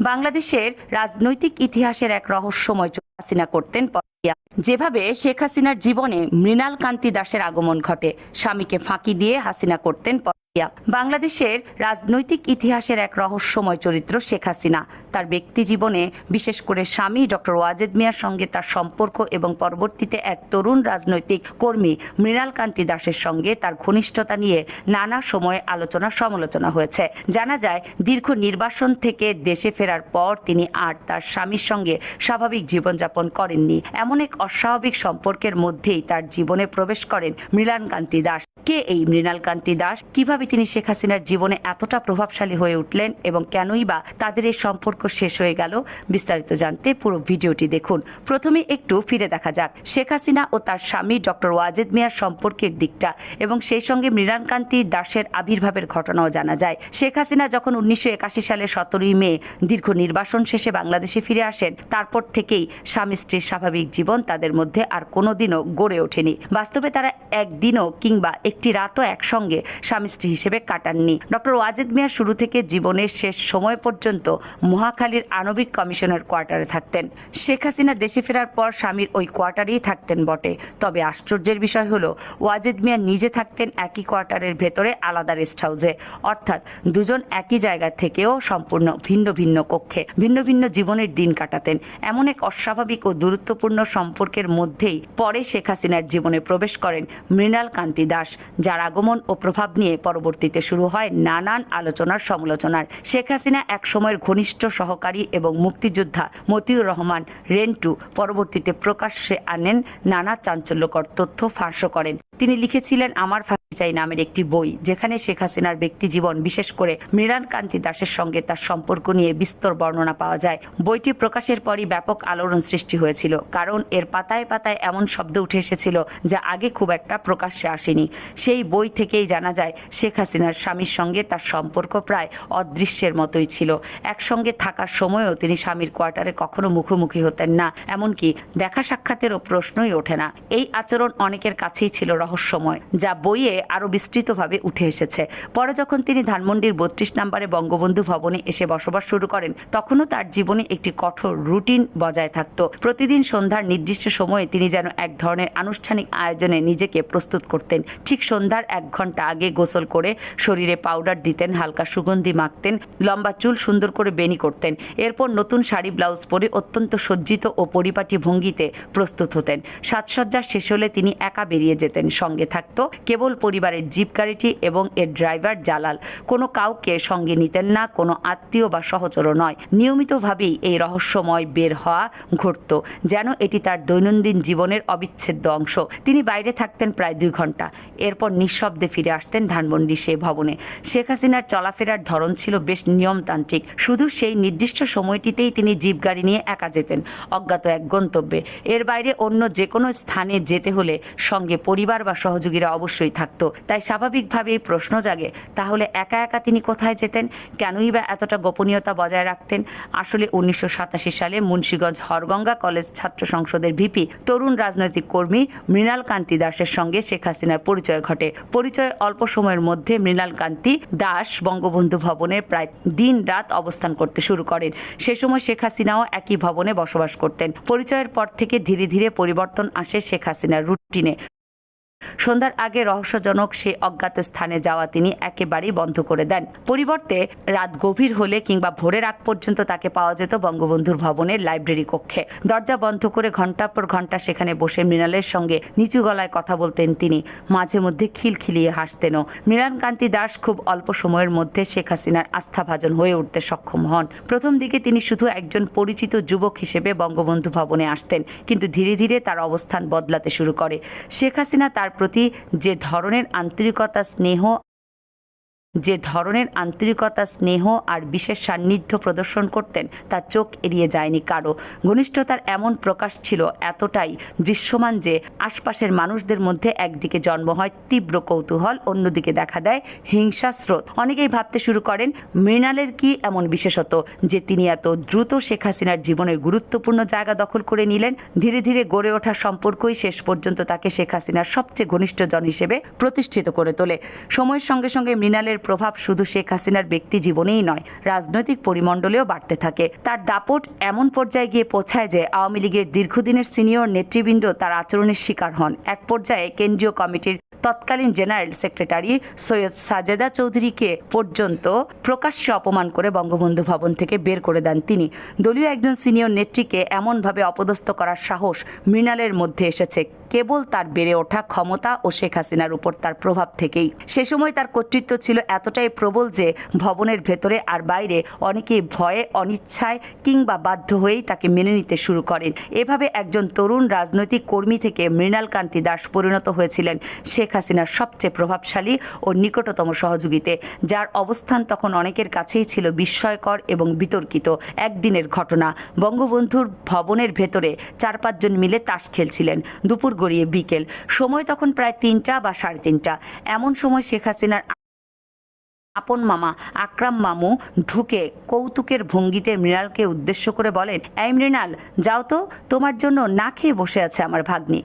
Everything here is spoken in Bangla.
বাংলাদেশের রাজনৈতিক ইতিহাসের এক রহস্যময় হাসিনা করতেন পরকীয়া। যেভাবে শেখ হাসিনার জীবনে মৃণাল কান্তি দাসের আগমন ঘটে, স্বামীকে ফাঁকি দিয়ে হাসিনা করতেন পরকীয়া। বাংলাদেশের রাজনৈতিক ইতিহাসের এক রহস্যময় চরিত্র শেখ হাসিনা। তার ব্যক্তি জীবনে, বিশেষ করে স্বামী ডক্টর ওয়াজেদ মিয়ার সঙ্গে তার সম্পর্ক এবং পরবর্তীতে এক তরুণ রাজনৈতিক কর্মী মৃণাল কান্তি দাসের সঙ্গে তার ঘনিষ্ঠতা নিয়ে নানা সময়ে আলোচনা সমালোচনা হয়েছে। জানা যায়, দীর্ঘ নির্বাসন থেকে দেশে ফেরার পর তিনি আর তার স্বামীর সঙ্গে স্বাভাবিক জীবনযাপন করেননি। এমন এক অস্বাভাবিক সম্পর্কের মধ্যেই তার জীবনে প্রবেশ করেন মৃণাল কান্তি দাস। কে এই মৃণাল কান্তি দাস? কিভাবে তিনি শেখ হাসিনার জীবনে এতটা প্রভাবশালী হয়ে উঠলেন এবং কেনই বা তাদের এই সম্পর্ক শেষ হয়ে গেল? বিস্তারিত জানতে পুরো ভিডিওটি দেখুন। প্রথমে একটু ফিরে দেখা যাক শেখ হাসিনা ও তার স্বামী ডক্টর ওয়াজেদ মিয়ার সম্পর্কের দিকটা, এবং সেই সঙ্গে মৃণাল কান্তি দাসের আবির্ভাবের ঘটনাও জানা যায়। শেখ হাসিনা যখন 1981 সালের 17 মে দীর্ঘ নির্বাসন শেষে বাংলাদেশে ফিরে আসেন, তারপর থেকেই স্বামী স্ত্রীর স্বাভাবিক জীবন তাদের মধ্যে আর কোনোদিনও গড়ে ওঠেনি। বাস্তবে তারা একদিনও কিংবা একটি রাতও একসঙ্গে স্বামী স্ত্রী হিসেবে কাটাননি। ডক্টর ওয়াজেদ মিয়া শুরু থেকে জীবনের শেষ সময় পর্যন্ত মহাখালীর আণবিক কমিশনের কোয়ার্টারে থাকতেন। শেখ হাসিনা দেশে ফেরার পর স্বামীর ওই কোয়ার্টারেই থাকতেন বটে, তবে আশ্চর্যের বিষয় হলো ওয়াজেদ মিয়া নিজে থাকতেন একই কোয়ার্টারের ভেতরে আলাদা রেস্ট হাউসে। অর্থাৎ দুজন একই জায়গা থেকেও সম্পূর্ণ ভিন্ন ভিন্ন কক্ষে ভিন্ন ভিন্ন জীবনের দিন কাটাতেন। এমন এক অস্বাভাবিক ও গুরুত্বপূর্ণ সম্পর্কের মধ্যেই পরে শেখ হাসিনার জীবনে প্রবেশ করেন মৃণাল কান্তি দাস, যার আগমন ও প্রভাব নিয়ে পরবর্তীতে শুরু হয় নানান আলোচনার সমালোচনার। শেখ হাসিনা এক সময়ের ঘনিষ্ঠ সহকারী এবং মুক্তিযোদ্ধা মতিউর রহমান রেন্টু পরবর্তীতে প্রকাশ্যে আনেন নানা চাঞ্চল্যকর তথ্য ফাঁসও করেন। তিনি লিখেছিলেন আমার ফাঁসি চাই নামের একটি বই, যেখানে শেখ হাসিনার ব্যক্তি জীবন, বিশেষ করে মৃণাল কান্তি দাসের সঙ্গে তার সম্পর্ক নিয়ে বিস্তর বর্ণনা পাওয়া যায়। বইটি প্রকাশের পরই ব্যাপক আলোড়ন সৃষ্টি হয়েছিল, কারণ এর পাতায় পাতায় এমন শব্দ উঠে এসেছিল যা আগে খুব একটা প্রকাশ্যে আসেনি। সেই বই থেকেই জানা যায় শেখ হাসিনার স্বামীর সঙ্গে তার সম্পর্ক প্রায় অদৃশ্যের মতোই ছিল। একসঙ্গে থাকার সময়ও তিনি স্বামীর কোয়ার্টারে কখনো মুখোমুখি হতেন না, এমনকি দেখা সাক্ষাতেরও প্রশ্নই ওঠে না। এই আচরণ অনেকের কাছেই ছিল রহস্যময়, যা বইয়ে আরো বিস্তৃতভাবে উঠে এসেছে। পরে যখন তিনি ধানমন্ডির 32 নম্বরে বঙ্গবন্ধু ভবনে এসে বসবাস শুরু করেন, তখনও তার জীবনে একটি কঠোর রুটিন বজায় থাকত। প্রতিদিন সন্ধ্যার নির্দিষ্ট সময়ে তিনি যেন এক ধরনের আনুষ্ঠানিক আয়োজনে নিজেকে প্রস্তুত করতেন। ঠিক সন্ধ্যার 1 ঘন্টা আগে গোসল করে শরীরে পাউডার দিতেন, হালকা সুগন্ধি মাখতেন, লম্বা চুল সুন্দর করে বেনি করতেন। এরপর নতুন শাড়ি ব্লাউজ পরে অত্যন্ত সজ্জিত ও পরিপাটি ভঙ্গিতে প্রস্তুত হতেন। সাজসজ্জা শেষ হলে তিনি একা বেরিয়ে যেতেন। সঙ্গে থাকত কেবল পরিবারের জিপ গাড়িটি এবং এর ড্রাইভার জালাল। কোনো কাউকে সঙ্গে নিতেন না, কোনো আত্মীয় বা সহচরও নয়। নিয়মিতভাবেই এই রহস্যময় বের হওয়া ঘটত, যেন এটি তার দৈনন্দিন জীবনের অবিচ্ছেদ্য অংশ। তিনি বাইরে থাকতেন প্রায় 2 ঘন্টা, এরপর নিঃশব্দে ফিরে আসতেন ধানমন্ডি সে ভবনে। শেখ হাসিনার চলাফেরার ধরন ছিল বেশ নিয়মতান্ত্রিক। শুধু সেই নির্দিষ্ট সময়টিতেই তিনি জিপ গাড়ি নিয়ে একা যেতেন অজ্ঞাত এক গন্তব্যে। এর বাইরে অন্য যে কোনো স্থানে যেতে হলে সঙ্গে পরিবার বা সহযোগীরা অবশ্যই থাকতো। তাই স্বাভাবিকভাবেই প্রশ্ন জাগে, তাহলে একা একা তিনি কোথায় যেতেন? কেনই বা এতটা গোপনীয়তা বজায় রাখতেন? আসলে 1987 সালে মুন্সিগঞ্জ হরগঙ্গা কলেজ ছাত্র সংসদের ভিপি তরুণ রাজনৈতিক কর্মী মৃণাল কান্তি দাসের সঙ্গে শেখ হাসিনার পরিচয় ঘটে। পরিচয়ের অল্প সময়ের মধ্যে মৃণাল কান্তি দাস বঙ্গবন্ধু ভবনে প্রায় দিন রাত অবস্থান করতে শুরু করেন। সে সময় শেখ হাসিনাও একই ভবনে বসবাস করতেন। পরিচয়ের পর থেকে ধীরে ধীরে পরিবর্তন আসে শেখ হাসিনার রুটিনে। সন্ধ্যার আগে রহস্যজনক সে অজ্ঞাত স্থানে যাওয়া তিনি একেবারেই বন্ধ করে দেন। পরিবর্তে রাত গভীর হলে কিংবা ভোরের আগ পর্যন্ত তাকে পাওয়া যেত বঙ্গবন্ধুর ভবনের লাইব্রেরি কক্ষে। দরজা বন্ধ করে ঘন্টার পর ঘন্টা সেখানে বসে মৃণালের সঙ্গে নিচু গলায় কথা বলতেন তিনি, মাঝে মধ্যে খিলখিলিয়ে হাসতেনও। মৃণাল কান্তি দাস খুব অল্প সময়ের মধ্যে শেখ হাসিনার আস্থাভাজন হয়ে উঠতে সক্ষম হন। প্রথম দিকে তিনি শুধু একজন পরিচিত যুবক হিসেবে বঙ্গবন্ধু ভবনে আসতেন, কিন্তু ধীরে ধীরে তার অবস্থান বদলাতে শুরু করে। শেখ হাসিনা তার প্রতি যে ধরনের আন্তরিকতা, স্নেহ আর বিশেষ সান্নিধ্য প্রদর্শন করতেন তা চোখ এড়িয়ে যায়নি কারো। ঘনিষ্ঠতার এমন প্রকাশ ছিল এতটাই দৃশ্যমান যে আশপাশের মানুষদের মধ্যে একদিকে জন্ম হয় তীব্র কৌতূহল, অন্যদিকে দেখা দেয় হিংসা স্রোত। অনেকেই ভাবতে শুরু করেন, মৃণালের কি এমন বিশেষত যে তিনি এত দ্রুত শেখ হাসিনার জীবনের গুরুত্বপূর্ণ জায়গা দখল করে নিলেন? ধীরে ধীরে গড়ে ওঠা সম্পর্কই শেষ পর্যন্ত তাকে শেখ হাসিনার সবচেয়ে ঘনিষ্ঠ জন হিসেবে প্রতিষ্ঠিত করে তোলে। সময়ের সঙ্গে সঙ্গে মৃণালের প্রভাব শুধু শেখ হাসিনার ব্যক্তি জীবনেই নয়, রাজনৈতিক পরিমণ্ডলেও বাড়তে থাকে। তার দাপট এমন পর্যায়ে গিয়ে পৌঁছায় যে আওয়ামী লীগের দীর্ঘদিনের সিনিয়র নেতৃবৃন্দ তার আচরণের শিকার হন। এক পর্যায়ে কেন্দ্রীয় কমিটির তৎকালীন জেনারেল সেক্রেটারি সৈয়দ সাজেদা চৌধুরীকে পর্যন্ত প্রকাশ্যে অপমান করে বঙ্গবন্ধু ভবন থেকে বের করে দেন তিনি। দলীয় একজন সিনিয়র নেত্রীকে এমনভাবে অপদস্থ করার সাহস মৃণালের মধ্যে এসেছে কেবল তার বেড়ে ওঠা ক্ষমতা ও শেখ হাসিনার উপর তার প্রভাব থেকেই। সে সময় তার কর্তৃত্ব ছিল এতটাই প্রবল যে ভবনের ভেতরে আর বাইরে অনেকেই ভয়ে, অনিচ্ছায় কিংবা বাধ্য হয়েই তাকে মেনে নিতে শুরু করেন। এভাবে একজন তরুণ রাজনৈতিক কর্মী থেকে মৃণাল কান্তি দাস পরিণত হয়েছিলেন শেখ হাসিনার সবচেয়ে প্রভাবশালী ও নিকটতম সহযোগীতে, যার অবস্থান তখন অনেকের কাছেই ছিল বিস্ময়কর এবং বিতর্কিত। একদিনের ঘটনা, বঙ্গবন্ধুর ভবনের ভেতরে 4-5 জন মিলে তাস খেলছিলেন। দুপুর গড়িয়ে বিকেল, সময় তখন প্রায় 3টা বা 3:30। এমন সময় শেখ হাসিনার আপন মামা আকরাম মামু ঢুকে কৌতুকের ভঙ্গিতে মৃণালকে উদ্দেশ্য করে বলেন, এই মৃণাল, যাও তো, তোমার জন্য না খেয়ে বসে আছে আমার ভাগ্নি।